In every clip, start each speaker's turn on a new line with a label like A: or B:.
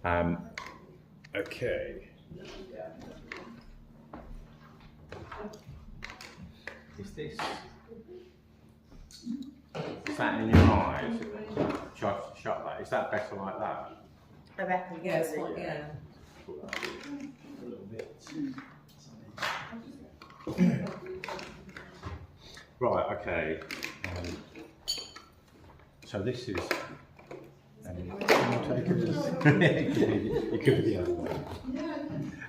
A: Okay. Is this? Is that in your eyes? Shut that. Is that better like that?
B: I reckon.
C: Yes,
B: Yeah.
C: yeah.
A: A little bit. Right. Okay. So this is. Can you take it? It could be the other way.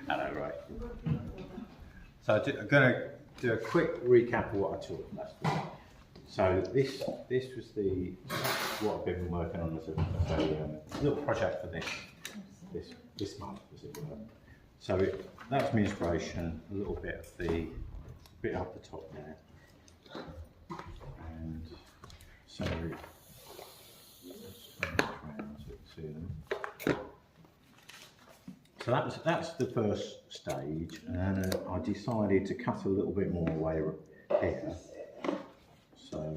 A: Hello, right. So I'm going to do a quick recap of what I taught last week. So this was what I've been working on as a little project for this month, as it were. So that's my inspiration. A little bit of the bit up the top there, and so. So that's the first stage, and I decided to cut a little bit more away here. So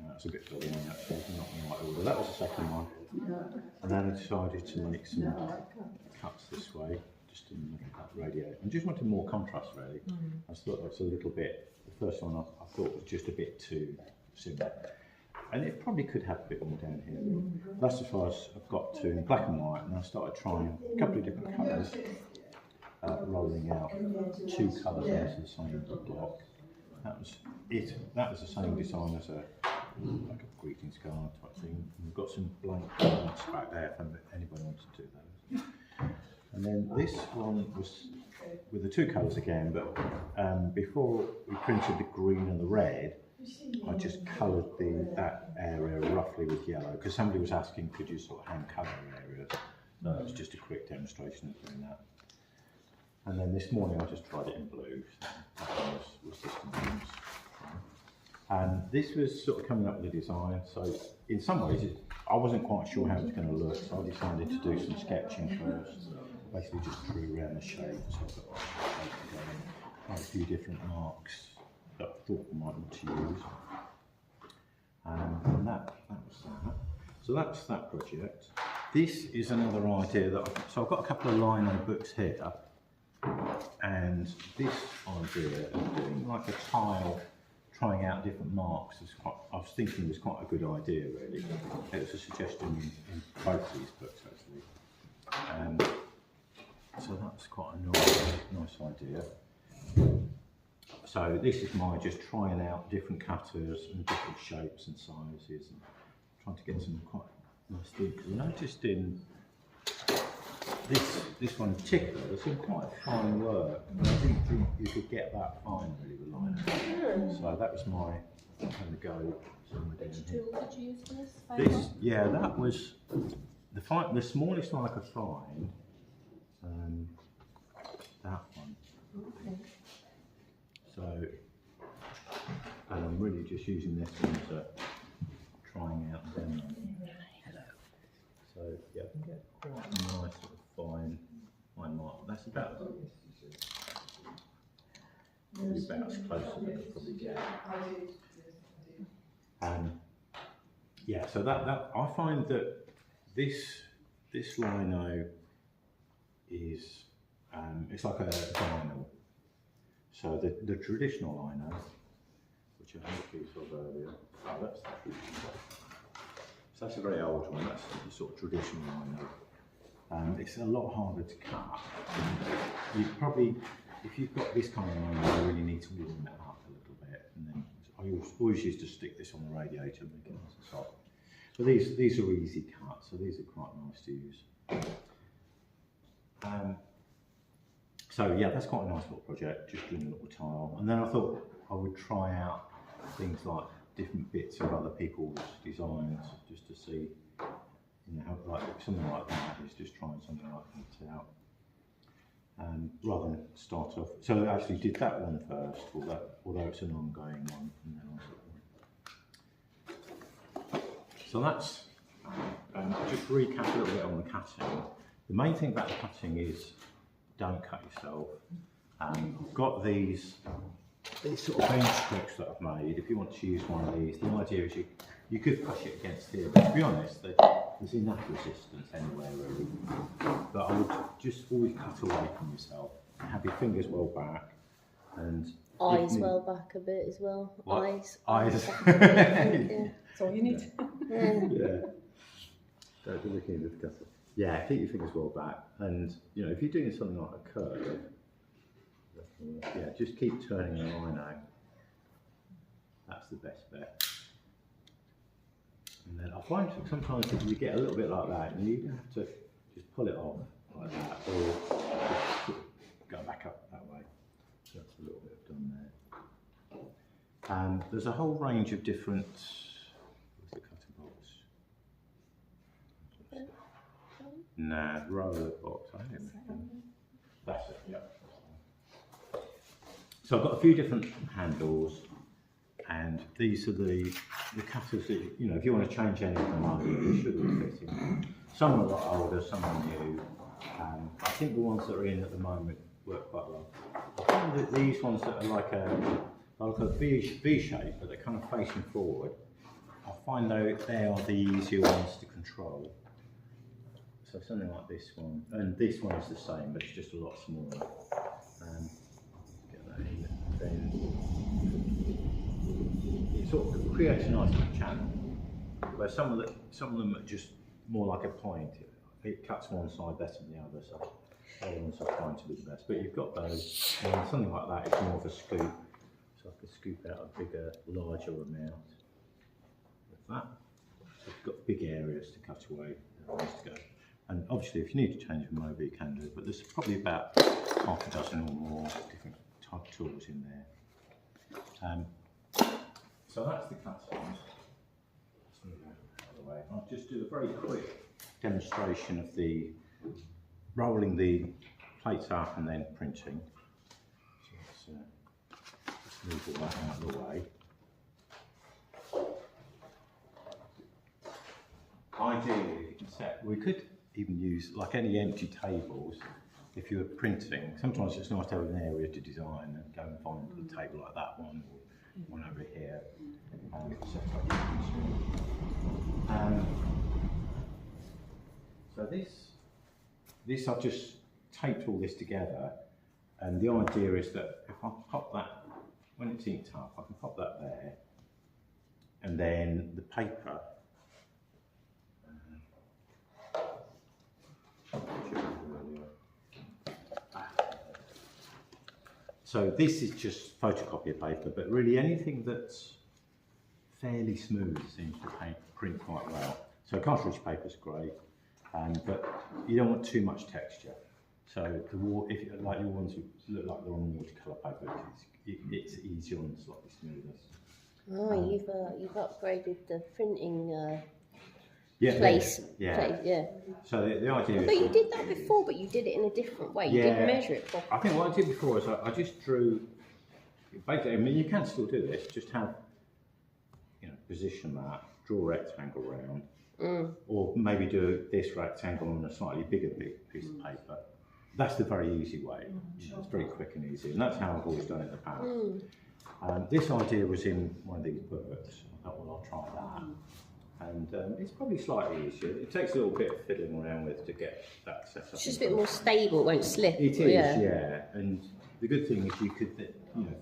A: that's a bit further on actually, not in the right order. That was the second one, and then I decided to make some cuts this way, just to make that radiate. I just wanted more contrast really. I just thought that was a little bit. The first one I thought was just a bit too similar. And it probably could have a bit more down here. That's as far as I've got to in black and white, and I started trying a couple of different colours, rolling out 2 colours into the same block. That was it. That was the same design as like a greetings card type thing. And we've got some blank cards back there if anybody wants to do those. And then this one was with the 2 colours again, but before we printed the green and the red, I just coloured that area roughly with yellow, because somebody was asking, could you sort of hand colour areas? So that was just a quick demonstration of doing that. And then this morning I just tried it in blue. So that one was just nice. And this was sort of coming up with a design. So in some ways, I wasn't quite sure how it was going to look, so I decided to do some sketching first. Basically just drew around the shape, so I've got quite a few different marks that I thought I might want to use. And that was that. So that's that project. This is another idea that so I've got a couple of Lino books here, and this idea of doing like a tile, trying out different marks I was thinking was quite a good idea really. It was a suggestion in both these books actually. So that's quite a nice idea. So this is my just trying out different cutters and different shapes and sizes, and trying to get some quite nice things. I noticed in this one in particular, there's some quite fine work, and I didn't think you could get that fine really with Lino. So that was my kind of go.
B: Which tool did you use for this?
A: Yeah, that was the smallest one I could find. That one.
B: Okay.
A: So, and I'm really just using this one to trying out them. Hello. So yeah, I can get quite a nice sort of fine mark. That's about probably about as close as I could probably get. Yeah, so that I find that this Lino is it's like a vinyl. So the traditional Lino, which I had a piece of earlier, that's the traditional. So that's a very old one. That's the sort of traditional Lino. It's a lot harder to cut. You probably, if you've got this kind of Lino, you really need to warm it up a little bit. And then I always used to stick this on the radiator and make it nice and soft. But these are easy cuts, so these are quite nice to use. So yeah, that's quite a nice little project, just doing a little tile. And then I thought I would try out things like different bits of other people's designs, just to see, you know, how, like something like that is just trying something like that out. Rather than start off, so I actually did that one first, although it's an ongoing one from then on. So that's, just recap a little bit on the cutting. The main thing about the cutting is don't cut yourself. I've got these sort of bench strips that I've made. If you want to use one of these, the idea is you could push it against here, but to be honest, there's enough resistance anywhere really. just always cut away from yourself. Have your fingers well back, and
C: Eyes well back a bit as well.
A: What?
C: Eyes.
A: Eyes.
C: Yeah.
B: That's all you need.
C: Yeah.
A: Yeah. Don't be looking at the cutter. Yeah, keep your fingers well back, and you know if you're doing something like a curve, yeah, just keep turning the line out. That's the best bet. And then I find sometimes that you get a little bit like that, and you have to just pull it off like that, or just go back up that way. So that's a little bit done there. There's a whole range of different. What's the cutting box? Nah, roller box. I don't know. That's it. Yeah. So I've got a few different handles, and these are the cutters that, you know, if you want to change any of them over, they should all fit in. Some are a lot older, some are new. I think the ones that are in at the moment work quite well. I find that these ones that are like a V shape, but they're kind of facing forward, I find though they are the easier ones to control. So something like this one, and this one is the same, but it's just a lot smaller. Get that in, then it sort of creates a nice little channel. Where some of them are just more like a point. It cuts one side better than the other, so the other ones I find to be the best. But you've got those, and something like that is more of a scoop. So I can scoop out a bigger, larger amount with that. So you've got big areas to cut away. To go. And obviously, if you need to change them over, you can do. But there's probably about half a dozen or more different type tools in there. So that's the cut size. Let's move that out of the way. I'll just do a very quick demonstration of the rolling the plates up and then printing. So let's move all that out of the way. Ideally, you can set, we could even use like any empty tables if you were printing. Sometimes it's nice to have an area to design and go and find a table like that one or one over here. So this I've just taped all this together, and the idea is that if I pop that, when it's inked up, I can pop that there, and then the paper. So this is just photocopier paper, but really anything that's fairly smooth seems to print quite well. So cartridge paper is great, but you don't want too much texture. So if like your ones look like they're on watercolour paper, it's easier and slightly smoother.
C: Oh, you've upgraded the printing
A: place. So the idea is.
C: But you did that before, but you did it in a different way. You didn't measure it properly.
A: I think what I did before is I just drew. Basically, I mean, you can still do this. Just have, position that, draw a rectangle round, or maybe do this rectangle on a slightly bigger piece of paper. That's the very easy way. It's very quick and easy, and that's how I've always done it in the past. This idea was in one of these books. I thought, well, I'll try that. And it's probably slightly easier. It takes a little bit of fiddling around with to get that set up.
C: It's just a bit more stable, it won't slip.
A: It is, yeah. And the good thing is you could,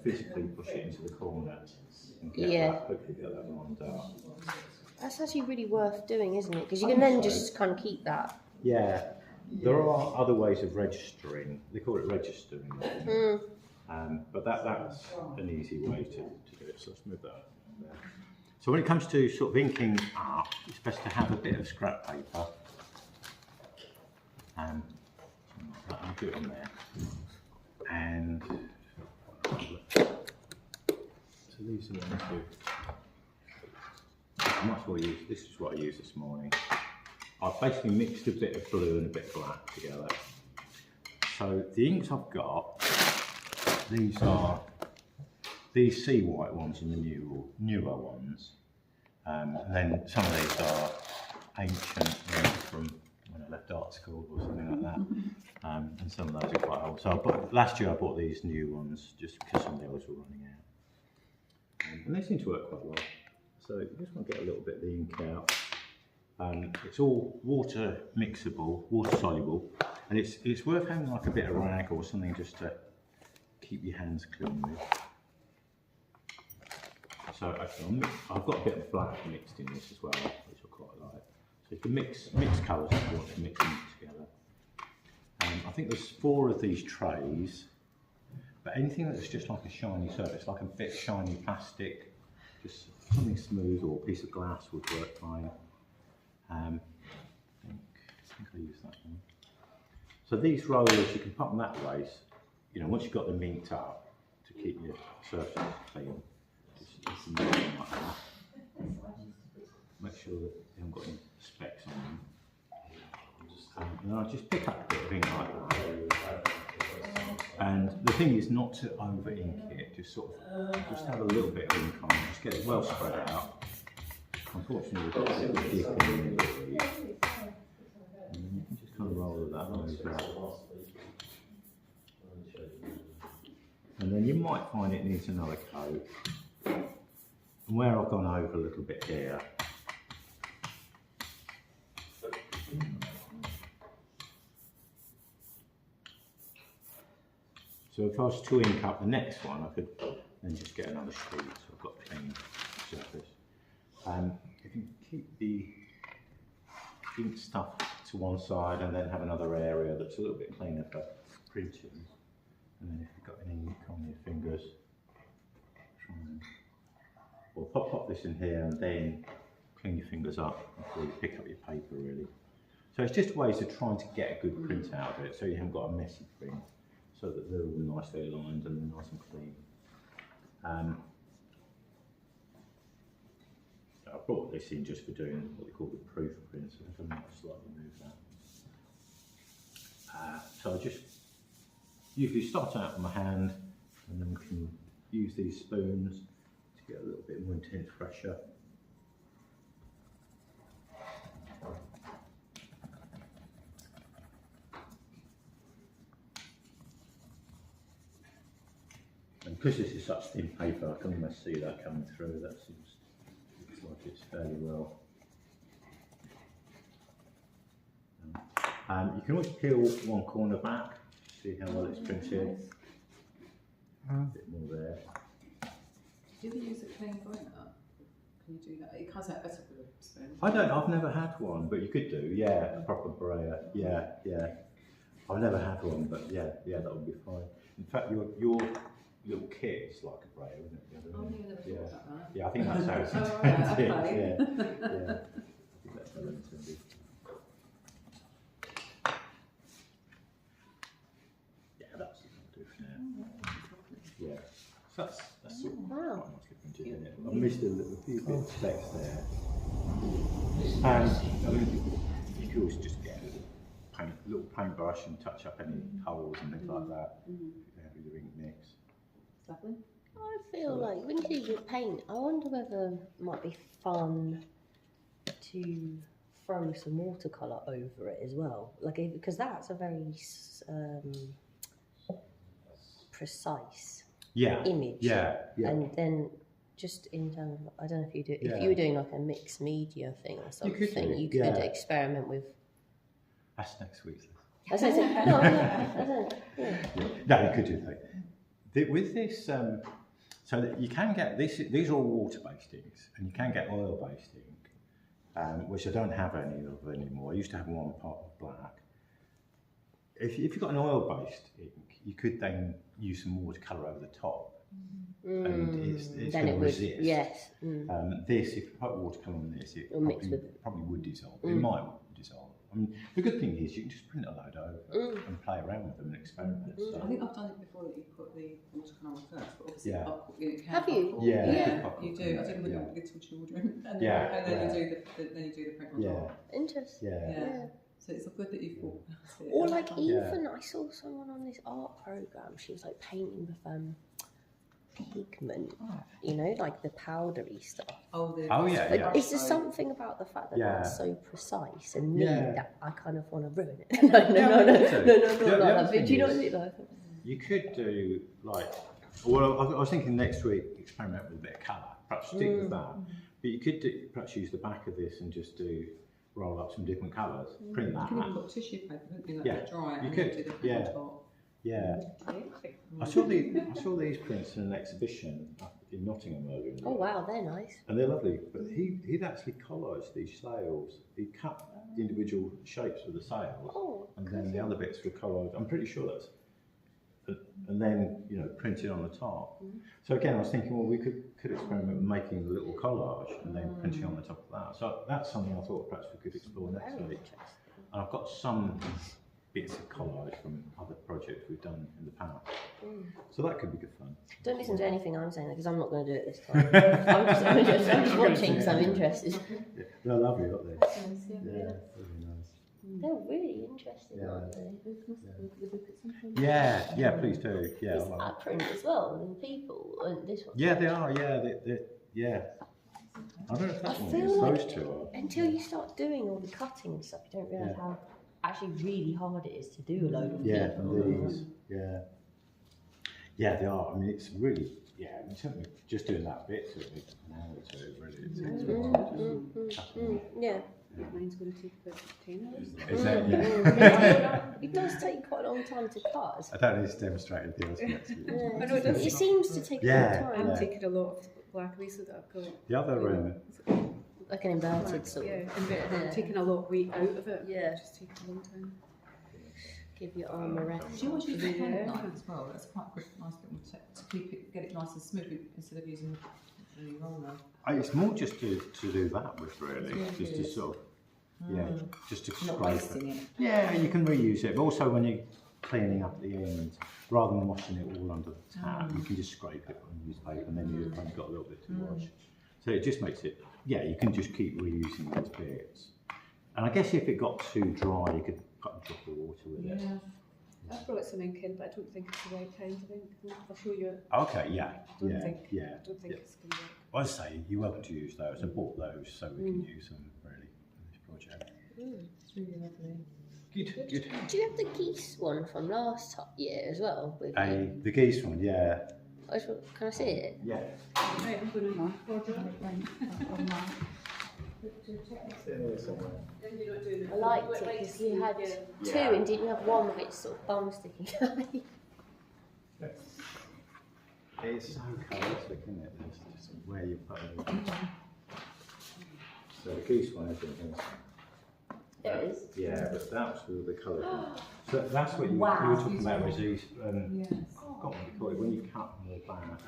A: physically push it into the corner and hopefully get that lined up.
C: That's actually really worth doing, isn't it? Because you can then just kind of keep that.
A: Yeah. There are other ways of registering. They call it registering. But that's an easy way to do it. So let's move that there. So when it comes to sort of inking up, it's best to have a bit of scrap paper. I'll do it on there. And so these are the ones I might as well use, this is what I used this morning. I've basically mixed a bit of blue and a bit of black together. So the inks I've got, these are these sea white ones and the newer ones. And then some of these are ancient from when I left art school or something like that. And some of those are quite old. So last year I bought these new ones just because some of the others were running out. And they seem to work quite well. So you just want to get a little bit of the ink out. It's all water mixable, water soluble, and it's worth having like a bit of rag or something just to keep your hands clean with. So actually, I've got a bit of black mixed in this as well, which I quite like. So you can mix colours if you want to mix them together. I think there's 4 of these trays, but anything that's just like a shiny surface, like a bit of shiny plastic, just something smooth or a piece of glass would work fine. I think I'll use that one. So these rollers, you can put them that way. You know, once you've got them inked up to keep your surface clean, just make them like that. Make sure that they haven't got any specks on them. And I'll just pick up a bit of ink like that. And the thing is not to over ink it, just sort of just have a little bit of ink on, just get it well spread out. Unfortunately, we've got a little dip in the middle of these. And then you can just kind of roll that over. And then you might find it needs another coat. And where I've gone over a little bit here, so if I was to ink up the next one, I could then just get another sheet, so I've got a clean surface. If you keep the ink stuff to one side and then have another area that's a little bit cleaner for printing, and then if you've got any ink on your fingers, try and, or pop this in here and then clean your fingers up before you pick up your paper really. So it's just ways of trying to get a good print out of it, so you haven't got a messy print, so that they're all nicely aligned and nice and clean. I brought this in just for doing what they call the proof print, so I might slightly move that. So I just usually start out with my hand and then can use these spoons to get a little bit more intense pressure. And because this is such thin paper, I can almost see that coming through. That seems looks like it's fairly well. You can always peel one corner back, see how well it's printed. A bit more there.
B: Do you ever use a clean pointer? Can you do that? It comes out better with a spoon.
A: I've never had one, but you could do, yeah, a proper brayer, yeah. I've never had one, but yeah, that would be fine. In fact, your little kit is like a brayer, isn't it?
B: Oh, you never thought about that.
A: Yeah, I think that's how it's
B: Oh, right,
A: intended.
B: okay.
A: Yeah. I think that's how it's intended. Yeah, that's what I'll do for now. Yeah, so that's sort of
C: Wow.
A: quite nicely printed, isn't it? I missed a few bit of specks there. And I mean, you could always just get a little paintbrush and touch up any holes and things like that. With your ink mix.
B: Lovely.
C: I feel like when you do paint, I wonder whether it might be fun to throw some watercolour over it as well. Like, because that's a very precise image.
A: Yeah.
C: And then just in terms of, I don't know if you do,
A: Yeah.
C: if you were doing like a mixed media thing or something, you could
A: yeah.
C: experiment with.
A: That's next week's.
C: I was gonna say, no, I don't. Yeah.
A: No, you could do that. With this, so that you can get this. These are all water-based inks, and you can get oil-based ink, which I don't have any of anymore. I used to have one part of black. If you've got an oil-based ink, you could then use some watercolour over the top, and it's going to resist.
C: Yes.
A: This, if you put watercolour on this, it probably would dissolve. It might dissolve. I mean, the good thing is you can just print a load over and play around with them and experiment. So.
B: I think I've done it before that you put the watercolour on first, but obviously
A: Yeah.
B: you can
C: Have you?
B: buckle.
A: Yeah.
B: You do. I did it with little children, and then,
A: Yeah,
B: and then
A: yeah.
B: you do the print on top.
C: Interesting.
B: Yeah. So it's good that you've thought about it.
C: Or like
A: Yeah.
C: even I saw someone on this art program. She was like painting with pigment, you know, like the powdery stuff.
B: Oh
A: yeah,
C: But
A: yeah.
C: is there something about the fact that that's so precise and neat
A: Yeah.
C: that I kind of want to ruin it? no, not like that. But do you know what I mean? Like,
A: You could do like, well, I was thinking next week experiment with a bit of colour, perhaps stick with that. But you could perhaps use the back of this and just do roll up some different colours, print
B: You can even
A: that.
B: put tissue paper, don't you, let
A: Yeah,
B: that dry
A: you
B: and
A: could,
B: then do the
A: yeah.
B: print on top.
A: Yeah. I saw these prints in an exhibition up in Nottingham earlier in the
C: Oh
A: year.
C: wow, they're nice.
A: And they're lovely, but he'd actually collared these sails. He'd cut individual shapes for the sails,
C: Oh,
A: and then the other bits were collared. I'm pretty sure that's, and then printed on the top. So again, I was thinking, well, we could experiment with making a little collage and then printing on the top of that. So that's something I thought perhaps we could explore next
C: very
A: week.
C: interesting.
A: And I've got some bits of collage from other projects we've done in the past. So that could be good fun.
C: Don't listen to anything I'm saying because I'm not going to do it this time. I'm just watching because I'm interested.
A: Yeah, they're lovely, aren't they? Yeah, really nice.
C: They're really interesting,
A: Yeah.
C: aren't they?
A: Yeah, please do. Yeah,
C: Is
A: well,
C: that print as well, and people, and this one?
A: yeah, they are. Yeah, yeah. I don't know if
C: I
A: that one
C: feel
A: is.
C: like
A: Those two are.
C: until you start doing all the cutting and stuff, you don't realise how actually really hard it is to do a load of
A: Yeah,
C: people.
A: and these. Yeah, they are. I mean, it's really. Yeah, I mean, certainly just doing that bit took me an hour or two. Really, it takes a while. Just cut them.
C: Yeah.
B: Mine's going to take about 10 hours.
A: Is that? Yeah.
C: It does take quite a long time to cut.
A: I don't need to demonstrate anything else.
C: Yeah.
B: I know it does.
C: It seems to take a
A: Yeah,
C: long
B: I'm
C: time.
B: taking a lot of blackberries so that I've got.
A: The other.
C: Like an inverted sort
B: Yeah,
C: of.
B: and I'm taking a lot of weight out of it.
C: Yeah.
B: It's just taking a long time.
C: Give your arm a rest.
B: Do you want to use the pen Yeah. knife as well? That's quite a good, nice little tip to keep it, get it nice and smooth instead of using the roller.
A: It's more just to do that with, really.
B: Yeah,
A: Just to
B: it is.
A: sort of, just to
B: Not
A: scrape
B: wasting
A: it.
B: it.
A: Yeah, you can reuse it, but also when you're cleaning up the end, rather than washing it all under the tap, you can just scrape it on newspaper and then you've only got a little bit to wash. So it just makes it, you can just keep reusing those bits. And I guess if it got too dry, you could put a drop of water with it.
B: Yeah. I've brought some ink in, but I don't think it's the right kind of ink. I'll show you it.
A: Okay, yeah,
B: Don't
A: yeah,
B: think-
A: yeah.
B: I don't think it's going to work.
A: Well, I say you're welcome to use those. I bought those so we can use them really in this project.
B: It's really lovely.
A: Good, good.
C: Do you have the geese one from last year as well? With you?
A: The geese one, yeah.
C: Can I see it?
A: Yeah.
B: Right, I'm going to mark
C: I liked it because you had two and didn't you have one with its sort of bum sticking out?
A: It's so chaotic, isn't it? It's just where you put it. So the goose one, isn't it?
C: There it is.
A: Yeah, but that's with the colour. So that's what you were
C: Wow.
A: talking about, Rosie's.
B: Yes.
A: I forgot what you call it, when you cut them all back.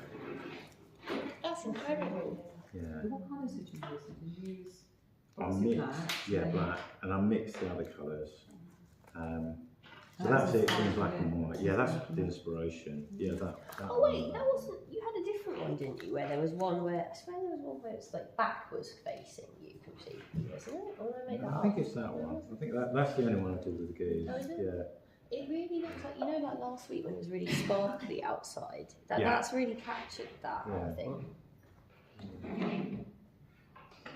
C: That's incredible.
A: Yeah.
B: What colours did you use? Did you use
A: I
B: obviously
A: mixed, black, and I mixed the other colours. So that's it in black and white. Yeah, that's the inspiration. Yeah, that
C: Oh wait, that wasn't. You had a different one, didn't you? Where there was one where I swear there was one where it's like backwards facing you completely, wasn't it? Or did I make that
A: I
C: up?
A: think it's that one. I think that's the only one I did with the geese.
C: Oh, is it?
A: Yeah.
C: It really looks like like last week when it was really sparkly outside.
A: Yeah.
C: That's really captured that.
A: Yeah.
C: I think.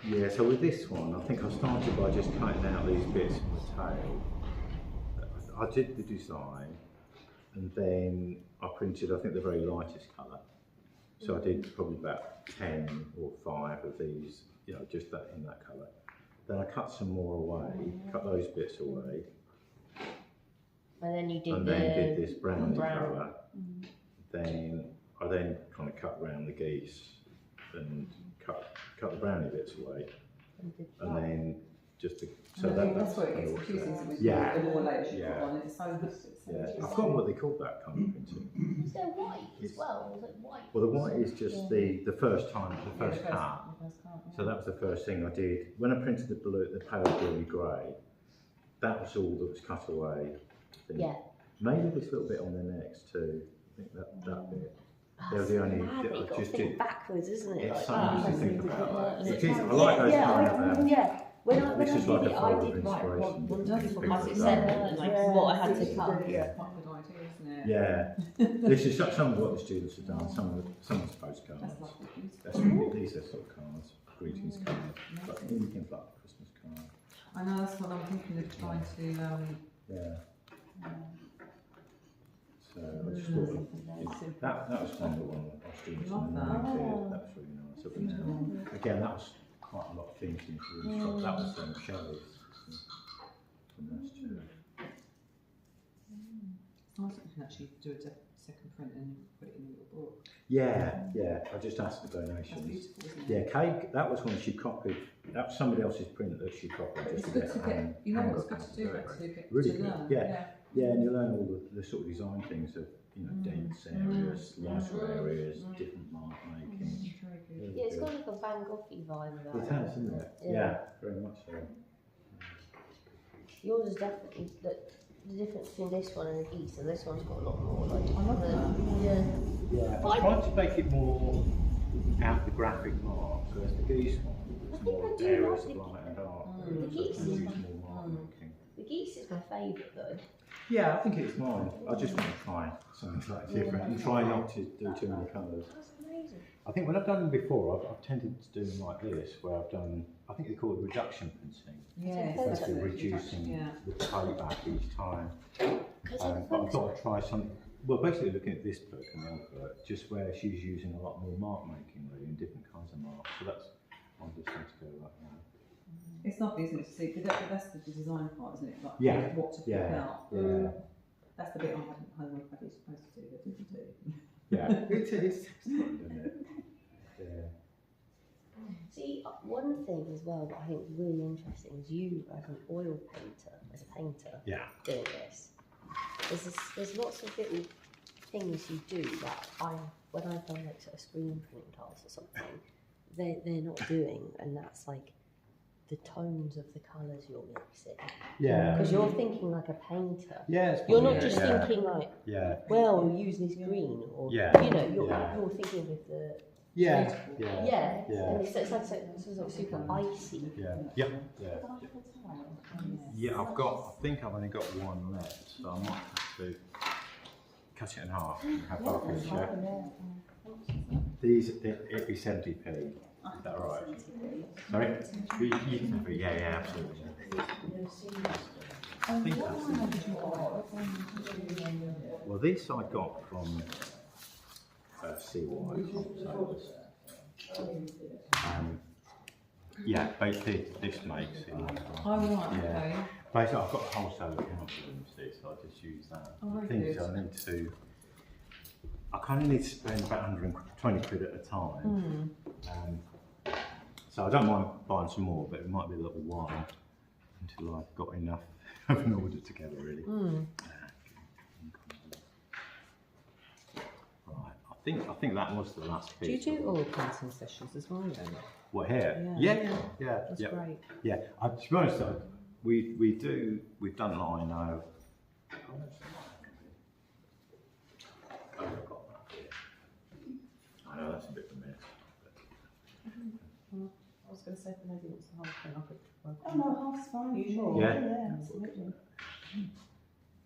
A: Yeah, so with this one, I think I started by just cutting out these bits from the tail. I did the design, and then I printed, I think, the very lightest colour. So I did probably about 10 or 5 of these, just that in that colour. Then I cut some more away, cut those bits away,
C: And then you did
A: and
C: the
A: then did this browny
C: brown.
A: colour. Then I then kind of cut round the geese and cut the browny bits away, and then just to, so
B: that's where it
A: kind
B: gets
A: of
B: confusing.
A: all
B: So with
A: Yeah.
B: the more layers you
A: Yeah.
B: put on it, it's so
A: yeah, I've forgotten what they called that kind of printing.
C: Was there white as
A: It's-
C: well? Was it white?
A: Well, the white is just the first time, the first cut.
B: The first cut, yeah.
A: So that was the first thing I did. When I printed the blue, the pale bluey grey, that was all that was cut away. I think.
C: Yeah.
A: Maybe this little bit on the necks too. I think that bit. They were the only.
C: Mad, but
A: I
C: you've got to
A: just
C: think
A: did.
C: backwards, isn't it?
A: It's
C: Like
A: something
C: that.
A: to think about.
C: And
A: It
C: it's
A: is. I
C: like-
A: like those
C: yeah,
A: kind of.
C: yeah. When I
A: This is
C: did
A: like a
C: it, I
A: folder
C: did
A: of
C: like
A: inspiration.
C: one
A: Just
C: for
A: think
C: my
A: about
C: seven,
A: that.
C: like what I had to cut.
B: Yeah, quite a good idea, isn't it?
A: Yeah, this is some of what the students have done. Someone's postcards.
B: That's lovely.
A: That's really, these are sort of cards, greetings cards, like anything like a Christmas card.
B: I know that's what I'm thinking of trying to.
A: Yeah. So I just thought that was one of the one our students
B: Love
A: in the
B: that.
A: did. That was really nice. Again, that was quite a lot of thinking for the instructor. That was shells. from this too.
B: It's nice that you can actually do a second print and put it in a little book.
A: Yeah, yeah. I just asked for
B: That's
A: donations.
B: beautiful, isn't it?
A: Yeah, Kate, that was when she copied. That was somebody else's print that she copied.
B: But it's
A: just
B: good to get, you know what's
A: handbook
B: good to do,
A: and
B: but to get
A: Really
B: to
A: good,
B: learn.
A: yeah. Yeah, and you learn all the sort of design things of, you know, dense areas, lighter areas, different mark making.
B: Very good.
C: Yeah, it's got like a Van Goghy vibe about
A: It has, isn't it?
C: Yeah.
A: Yeah, very much so.
C: Yours is definitely the difference between this one and the geese. So this one's got a lot more like.
B: I love that.
C: Yeah.
A: Yeah, I tried to make it more out the graphic mark, so as the geese one, it's
C: think
A: more
C: I do
A: areas
C: like
A: of
C: the-
A: light and dark.
C: The
A: so
C: geese
A: I can
C: is
A: use
C: fun.
A: more mark making.
C: The geese is my favourite though.
A: Yeah, I think it's mine. I just want to try something slightly different and try not to do too many colours.
C: That's amazing.
A: I think when I've done them before, I've tended to do them like this, where I've done, I think they call it reduction printing.
B: Yeah,
A: Basically
B: exactly.
A: reducing
B: Yeah.
A: the tape back each time.
C: Because
A: But I thought I'd try something, well, basically looking at this book and the other book, just where she's using a lot more mark making really, and different kinds of marks. So that's, I'm just going to go like that.
B: It's lovely, isn't it, to see, because that's the design part, isn't it? Like,
A: Yeah.
B: what to pick
A: Yeah.
B: out.
A: Yeah.
B: That's the bit I hadn't supposed to do, but didn't do.
A: Yeah, it is, isn't it? Yeah.
C: See, one thing as well that I think is really interesting is you as an oil painter, as a painter,
A: Yeah.
C: doing this. There's lots of little things you do that when I've done like sort of screen printing tasks or something, they're not doing, and that's like the tones of the colours you're mixing.
A: Yeah.
C: Because you're thinking like a painter.
A: Yeah, it's
C: You're
A: probably
C: not
A: it,
C: just
A: yeah.
C: thinking like,
A: Yeah.
C: well, we'll use this green, or
A: Yeah.
C: you know, you're thinking with the
A: Yeah. Yeah.
C: yeah.
A: Yeah.
C: And it's like super icy.
A: Yeah. Yep. Yeah. Yeah, I think I've only got one left, so I might have to cut it in half and have half each. These, it'd be 70p. Is that right? Sorry? You can have it, yeah, absolutely. I think that's it. Well, this I got from CY. Yeah, basically this makes it.
B: Oh, right,
A: Yeah.
B: okay.
A: Basically, I've got a wholesale account for them, see, so I just use that.
B: Oh, very
A: The thing is,
B: good.
A: I kind of need to spend about 120 quid at a time. So I don't mind buying some more, but it might be a little while until I've got enough of an order together, really. Right, I think that was the last
B: Do you
A: piece.
B: do oil painting sessions as well then?
A: What, here?
B: Yeah.
A: Yeah.
B: That's
A: yeah.
B: great.
A: Yeah, to be honest, we've done Lino. I know that's a bit of a mess.
B: I was going to say, if the lady wants the whole thing, I could work
D: Oh
B: on
D: no, half's fine.
B: You sure?
A: Yeah.
D: Yeah, absolutely.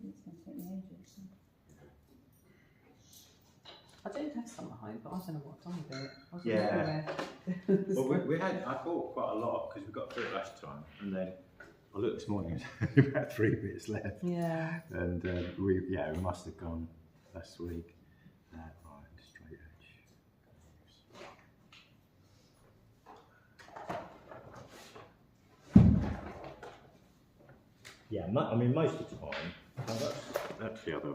D: It's going to take me ages.
B: I do have some at home, but I don't know what time to do it. I was
A: Yeah.
B: everywhere.
A: Well, I bought quite a lot because we got through it last time, and then I looked this morning and there's about 3 bits left,
B: Yeah.
A: and we must have gone last week. Right, straight edge. Yeah, I mean most of the time. That's the other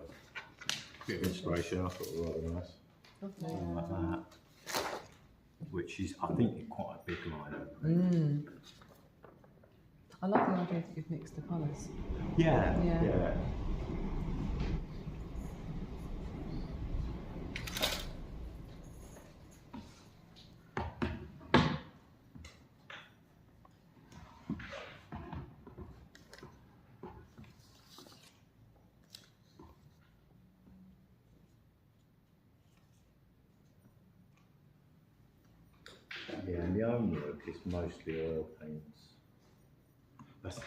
A: bit of inspiration. I thought were rather nice. Something like that, which is, I think, quite a big line.
B: I love the idea that you've mixed the colours.
A: Yeah.
B: Yeah.
A: Yeah, and the own work is mostly oil paints. That's